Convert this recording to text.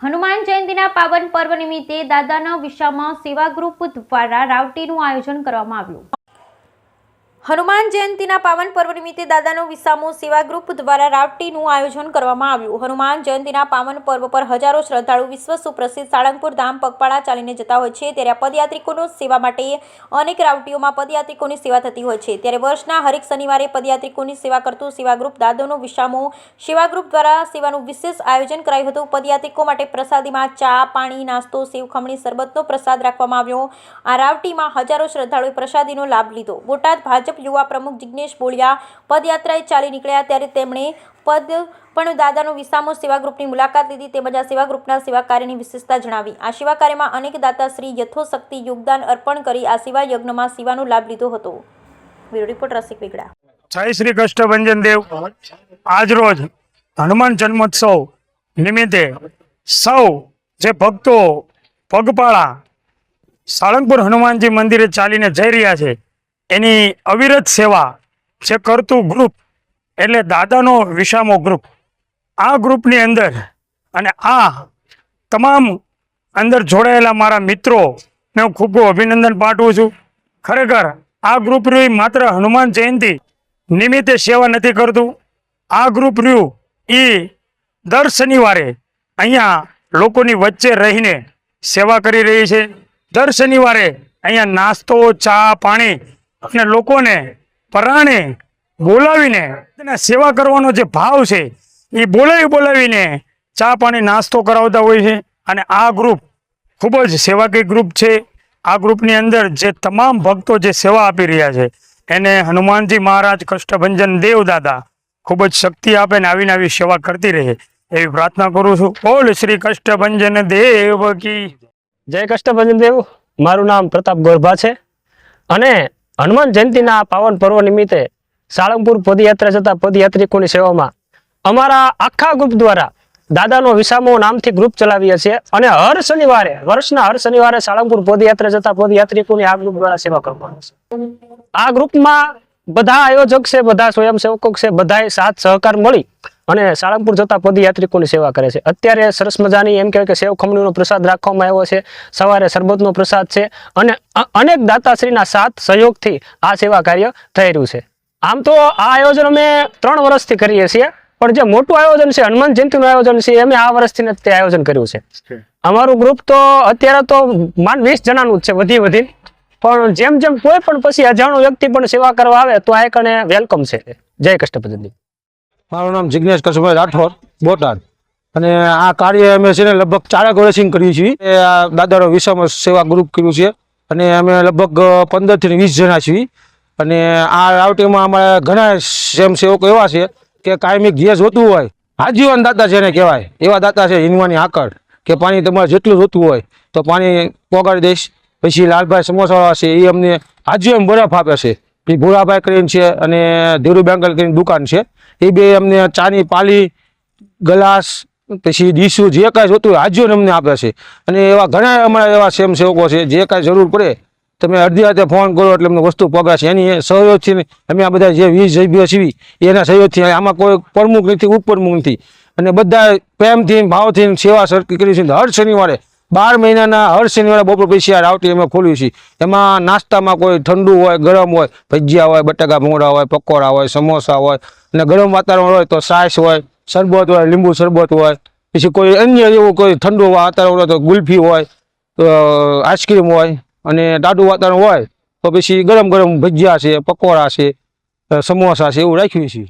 હનુમાન જયંતીના પાવન પર્વ નિમિત્તે દાદાના વિશામાં સેવા ગ્રુપ દ્વારા રાવટીનું આયોજન કરવામાં આવ્યું। હનુમાન જયંતીના પાવન પર્વ નિમિત્તે દાદાનો વિસામો સેવા ગ્રુપ દ્વારા રાવટીનું આયોજન કરવામાં આવ્યું। હનુમાન જયંતીના પાવન પર્વ પર હજારો શ્રદ્ધાળુ વિશ્વ સુપ્રસિદ્ધ સાળંગપુર ધામ પગપાળા ચાલીને જતા હોય છે, ત્યારે પદયાત્રિકોની સેવા માટે અનેક રાવટીઓમાં પદયાત્રિકોની સેવા થતી હોય છે। ત્યારે વર્ષના હરેક શનિવારે પદયાત્રિકોની સેવા કરતું સેવા ગ્રુપ દાદાનો વિસામો સેવા ગ્રુપ દ્વારા સેવાનું વિશેષ આયોજન કરાયું હતું। પદયાત્રિકો માટે પ્રસાદીમાં ચા, પાણી, નાસ્તો, સેવ ખમણી, શરબતનો પ્રસાદ રાખવામાં આવ્યો। આ રાવટીમાં હજારો શ્રદ્ધાળુએ પ્રસાદીનો લાભ લીધો। બોટાદ ભાજપ યુવા પ્રમુખ જિગ્નેશ બોલિયા પદયાત્રાએ ચાલી નીકળ્યા, ત્યારે તેમણે પણ દાદાનો વિસામો સેવા ગ્રુપની મુલાકાત લીધી તેમજ આ સેવા ગ્રુપના સેવા કાર્યની વિશેષતા જણાવી। આ સેવા કાર્યમાં અનેક દાતાશ્રી યથોશક્તિ યોગદાન અર્પણ કરી આ સેવા યજ્ઞમાં સેવાનો લાભ લીધો હતો। બ્યુરો રિપોર્ટ રસિક વેગડા। જય શ્રી કષ્ટભંજન દેવ। આજ રોજ હનુમાન જન્મોત્સવ નિમિત્તે સૌ જે ભક્તો પગપાળા સાળંગપુર હનુમાનજી મંદિરે ચાલીને જઈ રહ્યા છે એની અવિરત સેવા જે કરતું ગ્રુપ એટલે દાદાનો વિસામો ગ્રુપ। આ ગ્રુપની અંદર અને આ તમામ અંદર જોડાયેલા મારા મિત્રોને હું ખૂબ ખૂબ અભિનંદન પાઠવું છું। ખરેખર આ ગ્રુપ રહ્યું માત્ર હનુમાન જયંતિ નિમિત્તે સેવા નથી કરતું। આ ગ્રુપ રહ્યું એ દર શનિવારે અહીંયા લોકોની વચ્ચે રહીને સેવા કરી રહી છે। દર શનિવારે અહીંયા નાસ્તો, ચા, પાણી અને લોકોને પરાણે બોલાવીને સેવા કરવાનો જે ભાવ છે એ બોલાવીને ચા, પાણી, નાસ્તો કરાવતા હોય છે। અને આ ગ્રુપ ખૂબ જ સેવાકીય ગ્રુપ છે। આ ગ્રુપની અંદર જે તમામ ભક્તો જે સેવા આપી રહ્યા છે એને હનુમાનજી મહારાજ કષ્ટભંજન દેવ દાદા ખૂબ જ શક્તિ આપે ને આવીને આવી સેવા કરતી રહે એવી પ્રાર્થના કરું છું। બોલ શ્રી કષ્ટભંજન દેવ કી જય કષ્ટભંજન દેવ। મારું નામ પ્રતાપ ગોરભા છે અને હનુમાન જયંતિના પાવન પર્વ નિમિત્તે સાળંગપુર પદયાત્રા જતા પદયાત્રિકોની સેવામાં અમારા આખા ગ્રુપ દ્વારા દાદાનો વિસામો નામથી ગ્રુપ ચલાવીએ છીએ અને હર શનિવારે વર્ષના હર શનિવારે સાળંગપુર પદયાત્રા જતા પદયાત્રિકોની આ ગ્રુપ દ્વારા સેવા કરવાનું છે। આ ગ્રુપમાં બધા આયોજક છે, બધા સ્વયંસેવકો છે, બધાએ સાથ સહકાર મળી અને સાળંગપુર જતા પદયાત્રિકોની સેવા કરે છે। અત્યારે સરસ મજાની એમ કહેવાય કે સેવ ખમણીનો પ્રસાદ રાખવામાં આવ્યો છે, સવારે શરબતનો પ્રસાદ છે અને અનેક દાતાશ્રીના સાથ સહયોગથી આ સેવા કાર્ય થઈ રહ્યું છે। આમ તો આ આયોજન અમે 3 વર્ષથી કરીએ છીએ, પણ જે મોટું આયોજન છે હનુમાન જયંતિનું આયોજન છે અમે આ વર્ષથી તે આયોજન કર્યું છે। અમારું ગ્રુપ તો અત્યારે તો માન 20 જણાનું જ છે વધી, પણ જેમ જેમ કોઈ પણ પછી અજાણ્યો વ્યક્તિ પણ સેવા કરવા આવે તો આ એકને વેલકમ છે। જય કષ્ટભંજન। મારું નામ જિગ્નેશ કશુભાઈ રાઠોડ, બોટાદ। અને આ કાર્ય અમે છે ને લગભગ 4 વર્ષથી કરીએ છીએ। આ દાદાનો વિસામો સેવા ગ્રુપ કર્યું છે અને અમે લગભગ 15 થી 20 જણા છીએ। અને આ રાવટીમાં અમારા ઘણા સ્વયંસેવકો એવા છે કે કાયમિક જે જોતું હોય આજીવન દાતા જેને કહેવાય એવા દાતા છે। હિનવાની આકડ કે પાણી તમારે જેટલું જોતું હોય તો પાણી પોગાડી દઈશ। પછી લાલભાઈ સમોસાવાળા છે એ અમને આજીવન બરફ આપે છે। એ ભોળાભાઈ કરીને છે અને ધીરુ બેંગલ કરીને દુકાન છે, એ બે અમને ચાની પાલી, ગ્લાસ, પછી ડીશું જે કાંઈ જોતું હોય આજીવન અમને આપે છે। અને એવા ઘણા અમારા એવા સ્વયંસેવકો છે જે કાંઈ જરૂર પડે તમે અડધી રાતે ફોન કરો એટલે અમને વસ્તુ પગાશે। એની સહયોગથી અમે આ બધા જે 20 સભ્યો છીએ એના સહયોગથી આમાં કોઈ પ્રમુખ નથી, ઉપપ્રમુખ નથી અને બધા પ્રેમથી ભાવથી સેવા સરકી કરી છે। હર શનિવારે 12 મહિનાના હર શનિવારે બપોર પછી આ રાવટી અમે ખોલ્યું છે। એમાં નાસ્તામાં કોઈ ઠંડુ હોય, ગરમ હોય, ભજીયા હોય, બટાકા ભૂંગળા હોય, પકોડા હોય, સમોસા હોય અને ગરમ વાતાવરણ હોય તો છાશ હોય, શરબત હોય, લીંબુ શરબત હોય, પછી કોઈ અન્ય એવું કોઈ ઠંડુ વાતાવરણ હોય તો ગુલ્ફી હોય, તો આઈસ્ક્રીમ હોય અને ટાઢું વાતાવરણ હોય તો પછી ગરમ ગરમ ભજીયા છે, પકોડા છે, સમોસા છે એવું રાખ્યું છે।